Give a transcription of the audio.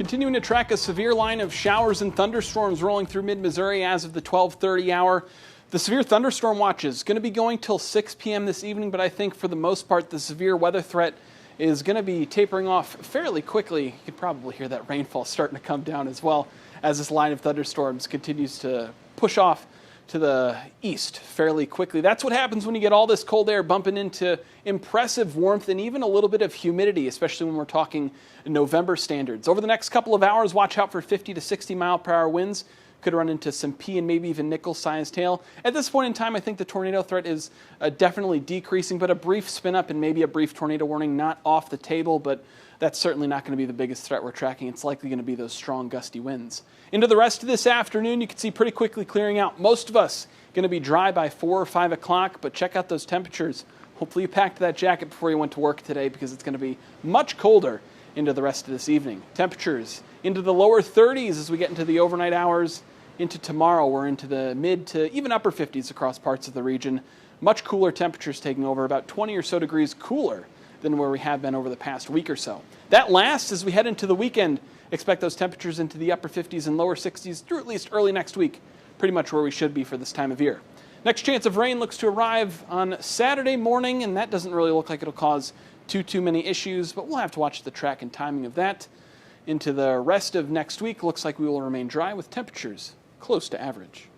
Continuing to track a severe line of showers and thunderstorms rolling through mid-Missouri as of the 12:30 hour. The severe thunderstorm watch is going to be going till 6 p.m. this evening, but I think for the most part the severe weather threat is going to be tapering off fairly quickly. You can probably hear that rainfall starting to come down as well as this line of thunderstorms continues to push off to the east fairly quickly. That's what happens when you get all this cold air bumping into impressive warmth and even a little bit of humidity, especially when we're talking November standards. Over the next couple of hours, watch out for 50 to 60 mile per hour winds. Could run into some pea and maybe even nickel-sized hail. At this point in time, I think the tornado threat is definitely decreasing, but a brief spin up and maybe a brief tornado warning not off the table, but that's certainly not going to be the biggest threat we're tracking. It's likely going to be those strong gusty winds. Into the rest of this afternoon, you can see pretty quickly clearing out. Most of us going to be dry by 4 or 5 o'clock, but check out those temperatures. Hopefully you packed that jacket before you went to work today because it's going to be much colder into the rest of this evening. Temperatures into the lower 30s as we get into the overnight hours. Into tomorrow, we're into the mid to even upper 50s across parts of the region. Much cooler temperatures taking over, about 20 or so degrees cooler than where we have been over the past week or so. That lasts as we head into the weekend. Expect those temperatures into the upper 50s and lower 60s through at least early next week. Pretty much where we should be for this time of year. Next chance of rain looks to arrive on Saturday morning, and that doesn't really look like it'll cause too many issues, but we'll have to watch the track and timing of that. Into the rest of next week, looks like we will remain dry with temperatures close to average.